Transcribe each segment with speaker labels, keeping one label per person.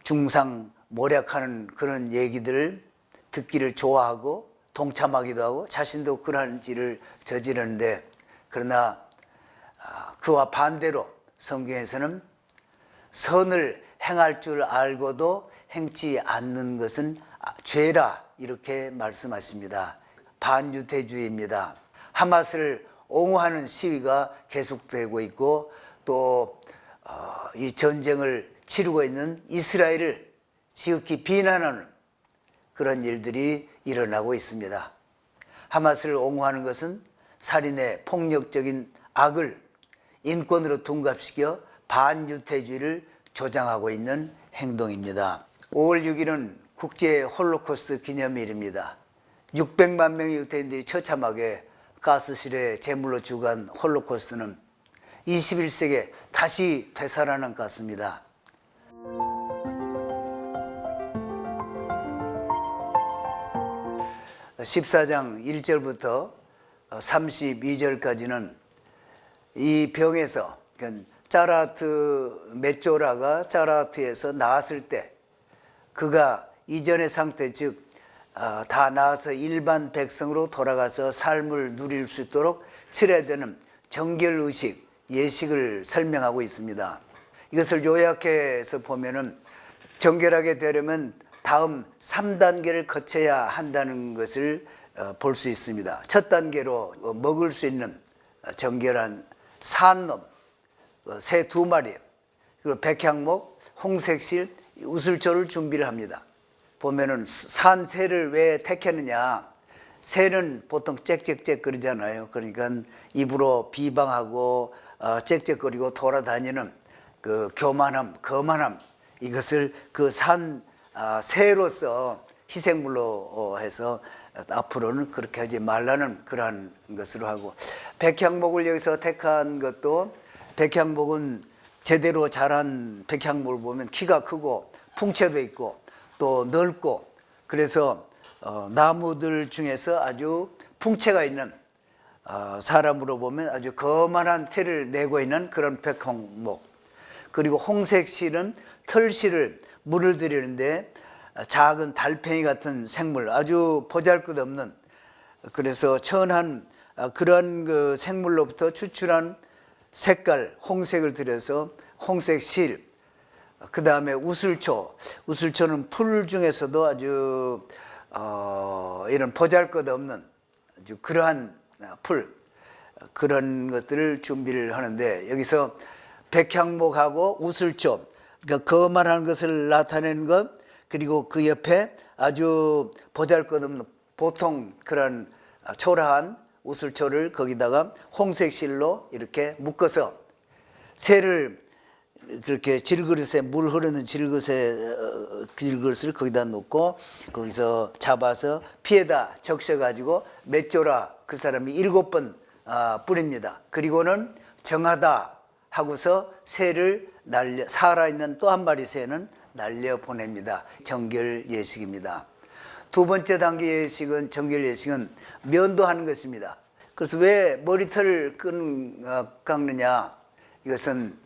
Speaker 1: 중상모략하는 그런 얘기들을 듣기를 좋아하고 동참하기도 하고 자신도 그러한 일을 저지르는데, 그러나 그와 반대로 성경에서는 선을 행할 줄 알고도 행치 않는 것은 죄라 이렇게 말씀하십니다. 반유태주의입니다. 하마스를 옹호하는 시위가 계속되고 있고, 또 이 전쟁을 치르고 있는 이스라엘을 지극히 비난하는 그런 일들이 일어나고 있습니다. 하마스를 옹호하는 것은 살인의 폭력적인 악을 인권으로 둔갑시켜 반유태주의를 조장하고 있는 행동입니다. 5월 6일은 국제 홀로코스트 기념일입니다. 600만 명의 유태인들이 처참하게 가스실에 제물로 죽은 홀로코스트는 21세기에 다시 되살아난 것 같습니다. (14장) 1절부터 32절까지는 이 병에서, 짜라트 메쪼라가 짜라트에서 나았을 때 그가 이전의 상태, 즉 다 나아서 일반 백성으로 돌아가서 삶을 누릴 수 있도록 치러야 되는 정결의식, 예식을 설명하고 있습니다. 이것을 요약해서 보면은 정결하게 되려면 다음 3단계를 거쳐야 한다는 것을 볼 수 있습니다. 첫 단계로 먹을 수 있는 정결한 산놈, 새 2마리, 그리고 백향목, 홍색실, 우슬초를 준비를 합니다. 보면은 산 새를 왜 택했느냐? 새는 보통 짹짹짹 거리잖아요. 그러니까 입으로 비방하고 짹짹거리고 돌아다니는 그 교만함, 거만함, 이것을 그 산 새로서 희생물로 해서 앞으로는 그렇게 하지 말라는 그러한 것으로 하고, 백향목을 여기서 택한 것도, 백향목은 제대로 자란 백향목을 보면 키가 크고 풍채도 있고 또 넓고, 그래서 나무들 중에서 아주 풍채가 있는, 사람으로 보면 아주 거만한 태를 내고 있는 그런 백향목. 그리고 홍색실은 털실을 물을 들이는데 작은 달팽이 같은 생물, 아주 보잘것없는, 그래서 천한 그런 그 생물로부터 추출한 색깔, 홍색을 들여서 홍색실, 그 다음에 우슬초, 우슬초는 풀 중에서도 아주 이런 보잘것없는 아주 그러한 풀, 그런 것들을 준비를 하는데, 여기서 백향목하고 우슬초, 그러니까 거만한 것을 나타내는 것, 그리고 그 옆에 아주 보잘것없는 보통 그런 초라한 우슬초를 거기다가 홍색실로 이렇게 묶어서 새를 그렇게 질그릇에, 물 흐르는 질그릇을 거기다 놓고 거기서 잡아서 피에다 적셔가지고 메쪼라, 그 사람이 7번 뿌립니다. 그리고는 정하다 하고서 새를 살아있는 또 한 마리 새는 날려 보냅니다. 정결 예식입니다. 두 번째 단계 예식은, 정결 예식은 면도하는 것입니다. 그래서 왜 머리털을 깎느냐? 이것은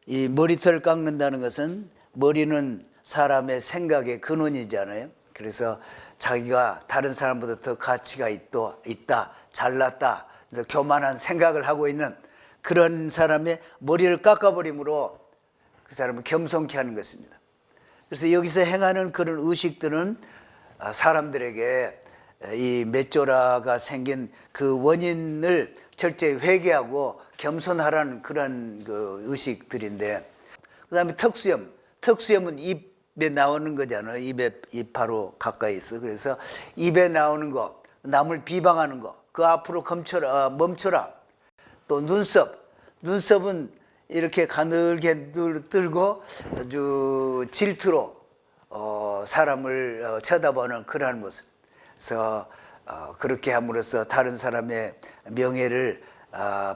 Speaker 1: 이 머리털을 깎는다는 것은, 머리는 사람의 생각의 근원이잖아요. 그래서 자기가 다른 사람보다 더 가치가 있다, 잘났다, 그래서 교만한 생각을 하고 있는 그런 사람의 머리를 깎아버림으로 그 사람을 겸손케 하는 것입니다. 그래서 여기서 행하는 그런 의식들은 사람들에게 이 메쪼라가 생긴 그 원인을 철저히 회개하고 겸손하라는 그런 그 의식들인데, 그 다음에 턱수염은 입에 나오는 거잖아요. 입 바로 가까이 있어. 그래서 입에 나오는 거, 남을 비방하는 거, 그 앞으로 멈춰라. 또 눈썹은 이렇게 가늘게 들고 아주 질투로 사람을 쳐다보는 그러한 모습. 그래서 그렇게 함으로써 다른 사람의 명예를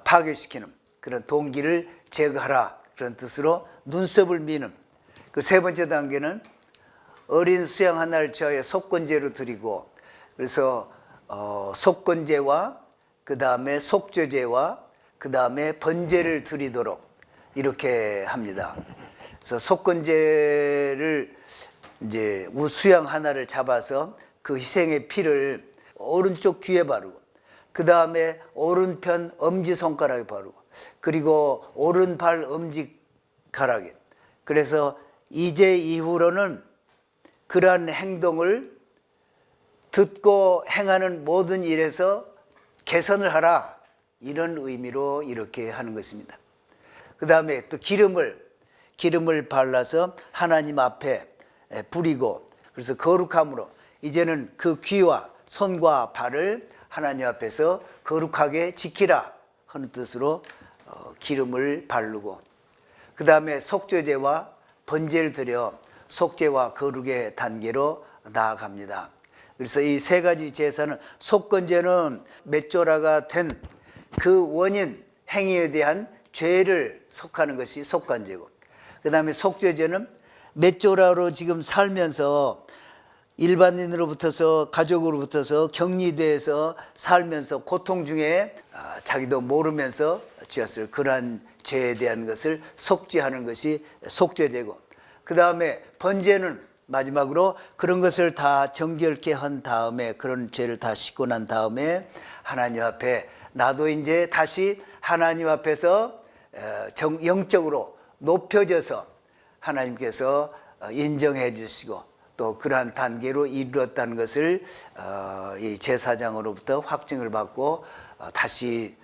Speaker 1: 파괴시키는 그런 동기를 제거하라, 그런 뜻으로 눈썹을 미는. 그 세 번째 단계는 어린 수양 하나를 취하여 속건제로 드리고, 그래서 속건제와 그 다음에 속죄제와 그 다음에 번제를 드리도록 이렇게 합니다. 그래서 속건제를 이제 수양 하나를 잡아서 그 희생의 피를 오른쪽 귀에 바르고, 그 다음에 오른편 엄지손가락에 바르고, 그리고 오른발 엄지가락에. 그래서 이제 이후로는 그러한 행동을 듣고 행하는 모든 일에서 개선을 하라, 이런 의미로 이렇게 하는 것입니다. 그 다음에 또 기름을 발라서 하나님 앞에 뿌리고, 그래서 거룩함으로 이제는 그 귀와 손과 발을 하나님 앞에서 거룩하게 지키라 하는 뜻으로 기름을 바르고, 그 다음에 속죄제와 번제를 드려 속죄와 거룩의 단계로 나아갑니다. 그래서 이 세 가지 제사는, 속건제는 맷조라가 된 그 원인 행위에 대한 죄를 속하는 것이 속건제고, 그 다음에 속죄제는 맷조라로 지금 살면서 일반인으로부터서 가족으로부터서 격리돼서 살면서 고통 중에 자기도 모르면서 지었을 그러한 죄에 대한 것을 속죄하는 것이 속죄제고, 그 다음에 번제는 마지막으로 그런 것을 다 정결케 한 다음에, 그런 죄를 다 씻고 난 다음에 하나님 앞에 나도 이제 다시 하나님 앞에서 영적으로 높여져서 하나님께서 인정해 주시고 또 그러한 단계로 이르렀다는 것을 이 제사장으로부터 확증을 받고 다시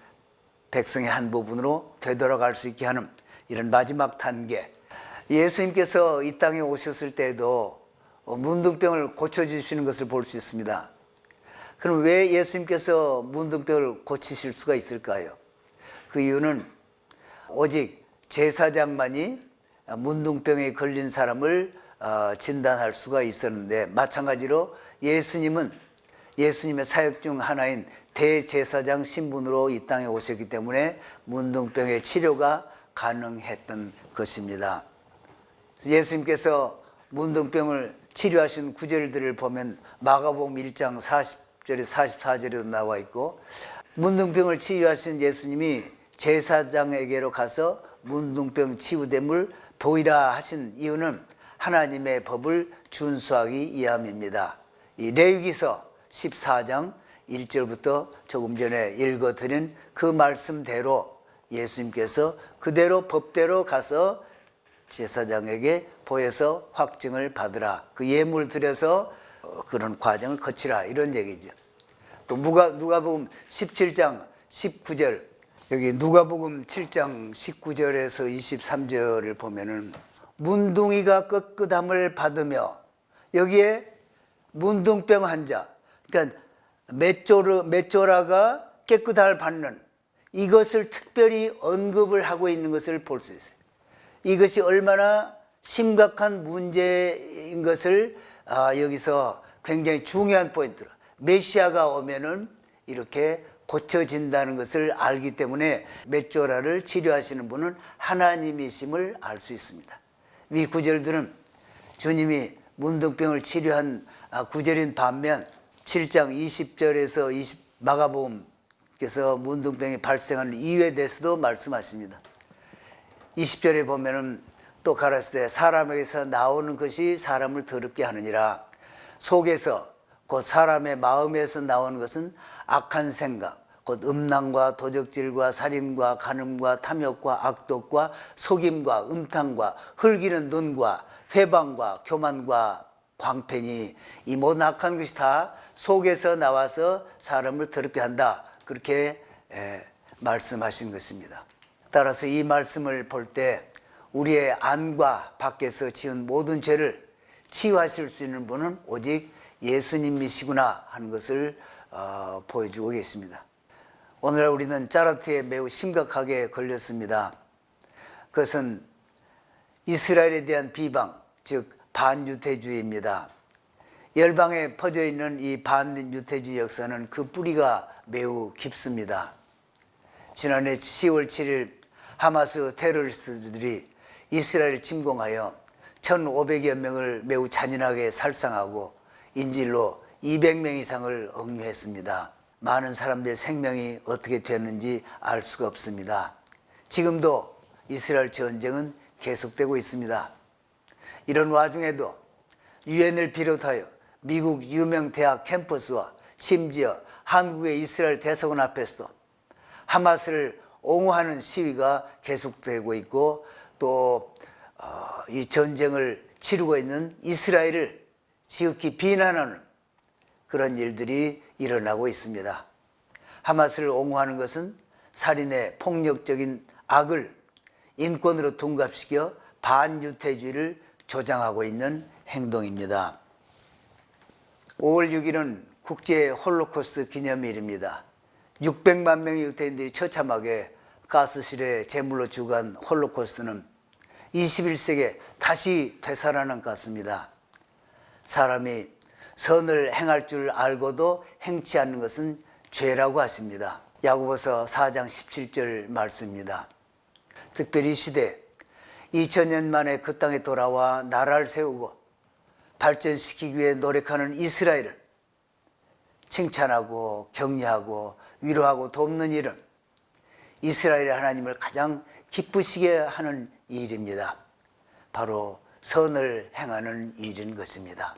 Speaker 1: 백성의 한 부분으로 되돌아갈 수 있게 하는 이런 마지막 단계. 예수님께서 이 땅에 오셨을 때에도 문둥병을 고쳐주시는 것을 볼 수 있습니다. 그럼 왜 예수님께서 문둥병을 고치실 수가 있을까요? 그 이유는 오직 제사장만이 문둥병에 걸린 사람을 진단할 수가 있었는데, 마찬가지로 예수님은 예수님의 사역 중 하나인 대제사장 신분으로 이 땅에 오셨기 때문에 문둥병의 치료가 가능했던 것입니다. 예수님께서 문둥병을 치료하신 구절들을 보면 마가복음 1장 40절에 44절에도 나와 있고, 문둥병을 치유하신 예수님이 제사장에게로 가서 문둥병 치유됨을 보이라 하신 이유는 하나님의 법을 준수하기 위함입니다. 이 레위기서 14장 1절부터 조금 전에 읽어드린 그 말씀대로 예수님께서 그대로 법대로 가서 제사장에게 보여서 확증을 받으라, 그 예물을 드려서 그런 과정을 거치라, 이런 얘기죠. 또 누가복음 17장 19절, 여기 누가복음 7장 19절에서 23절을 보면은 문둥이가 끄끄담을 받으며, 여기에 문둥병 환자, 그러니까 맷조라가 깨끗함을 받는 이것을 특별히 언급을 하고 있는 것을 볼 수 있어요. 이것이 얼마나 심각한 문제인 것을 여기서 굉장히 중요한 포인트로, 메시아가 오면은 이렇게 고쳐진다는 것을 알기 때문에 맷조라를 치료하시는 분은 하나님이심을 알 수 있습니다. 이 구절들은 주님이 문둥병을 치료한 구절인 반면 7장 20절에서 마가복음께서 문둥병이 발생하는 이유에 대해서도 말씀하십니다. 20절에 보면은 또 가라사대 때 사람에게서 나오는 것이 사람을 더럽게 하느니라. 속에서 곧 사람의 마음에서 나오는 것은 악한 생각, 곧 음란과 도적질과 살인과 간음과 탐욕과 악독과 속임과 음탕과 흘기는 눈과 회방과 교만과 광패니, 이 모든 악한 것이 다 속에서 나와서 사람을 더럽게 한다, 그렇게 말씀하신 것입니다. 따라서 이 말씀을 볼 때 우리의 안과 밖에서 지은 모든 죄를 치유하실 수 있는 분은 오직 예수님이시구나 하는 것을 보여주고 계십니다. 오늘날 우리는 짜라트에 매우 심각하게 걸렸습니다. 그것은 이스라엘에 대한 비방, 즉 반유태주의입니다. 열방에 퍼져 있는 이 반유태주의 역사는 그 뿌리가 매우 깊습니다. 지난해 10월 7일 하마스 테러리스트들이 이스라엘을 침공하여 1,500여 명을 매우 잔인하게 살상하고 인질로 200명 이상을 억류했습니다. 많은 사람들의 생명이 어떻게 됐는지 알 수가 없습니다. 지금도 이스라엘 전쟁은 계속되고 있습니다. 이런 와중에도 유엔을 비롯하여 미국 유명 대학 캠퍼스와 심지어 한국의 이스라엘 대사관 앞에서도 하마스를 옹호하는 시위가 계속되고 있고, 또 이 전쟁을 치르고 있는 이스라엘을 지극히 비난하는 그런 일들이 일어나고 있습니다. 하마스를 옹호하는 것은 살인의 폭력적인 악을 인권으로 둔갑시켜 반유태주의를 조장하고 있는 행동입니다. 5월 6일은 국제 홀로코스트 기념일입니다. 600만 명의 유태인들이 처참하게 가스실에 제물로 죽은 홀로코스트는 21세기에 다시 되살아난 것 같습니다. 사람이 선을 행할 줄 알고도 행치 않는 것은 죄라고 하십니다. 야고보서 4장 17절 말씀입니다. 특별히 이 시대 2000년 만에 그 땅에 돌아와 나라를 세우고 발전시키기 위해 노력하는 이스라엘을 칭찬하고 격려하고 위로하고 돕는 일은 이스라엘의 하나님을 가장 기쁘시게 하는 일입니다. 바로 선을 행하는 일인 것입니다.